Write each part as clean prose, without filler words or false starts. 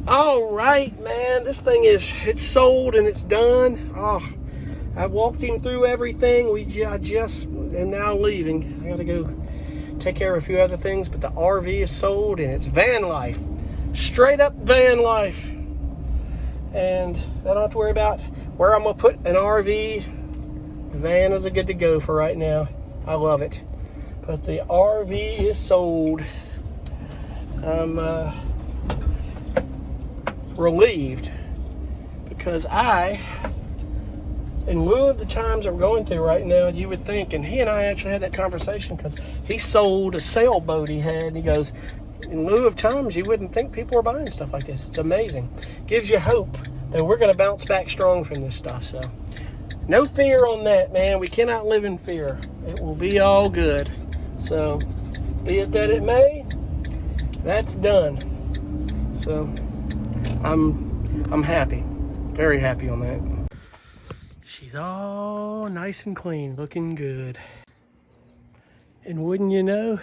All right, man, this thing it's sold and it's done. Oh, I walked him through everything. I just am now leaving. I gotta go take care of a few other things, but the RV is sold and it's van life. Straight up van life. And I don't have to worry about where I'm gonna put an RV. The van is good to go for right now. I love it. But the RV is sold. I'm relieved because in lieu of the times I'm going through right now, you would think, and he and I actually had that conversation because he sold a sailboat he had, and he goes, in lieu of times, you wouldn't think people are buying stuff like this. It's amazing. Gives you hope that we're going to bounce back strong from this stuff. So no fear on that, man. We cannot live in fear. It will be all good. So be it that it may, that's done. So I'm happy, very happy on that. She's all nice and clean, looking good. And wouldn't you know,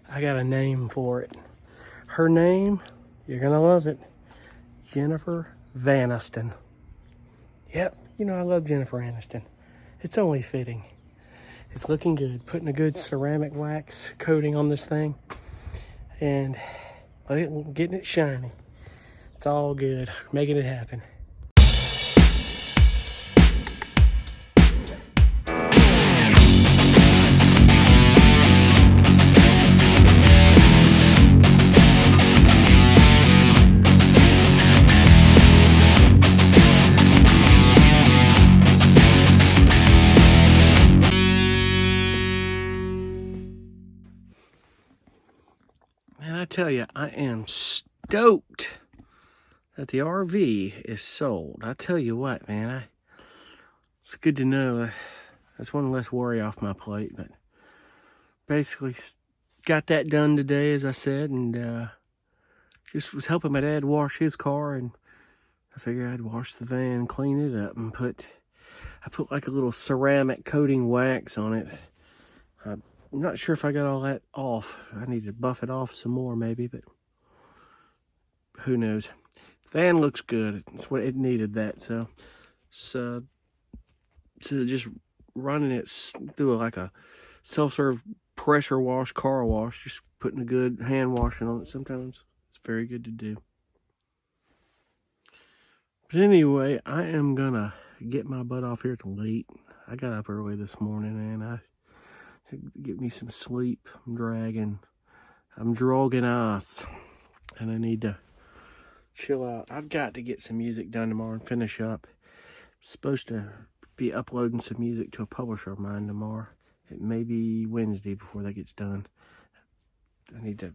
I got a name for it. Her name, you're gonna love it, Jennifer Vaniston. Yep, you know I love Jennifer Aniston. It's only fitting. It's looking good, putting a good ceramic wax coating on this thing and getting it shiny. It's all good, making it happen. Man, I tell you, I am stoked that the RV is sold. I tell you what, man, it's good to know. That's one less worry off my plate. But basically, got that done today, as I said, and just was helping my dad wash his car, and I figured I'd wash the van, clean it up, and I put like a little ceramic coating wax on it. I'm not sure if I got all that off. I need to buff it off some more, maybe, but who knows. Van looks good. It's what it needed, that. So just running it through like a self-serve pressure wash, car wash, just putting a good hand washing on it sometimes. It's very good to do. But anyway, I am gonna get my butt off here till late. I got up early this morning and I to get me some sleep. I'm dragging ass, and I need to chill out. I've got to get some music done tomorrow and finish up. I'm supposed to be uploading some music to a publisher of mine tomorrow. It may be Wednesday before that gets done. I need to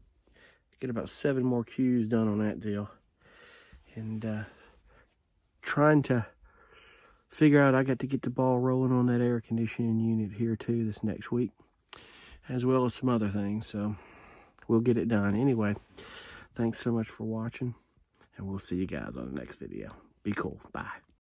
get about 7 more cues done on that deal. And trying to figure out, I got to get the ball rolling on that air conditioning unit here too this next week, as well as some other things. So we'll get it done. Anyway, thanks so much for watching, and we'll see you guys on the next video. Be cool. Bye.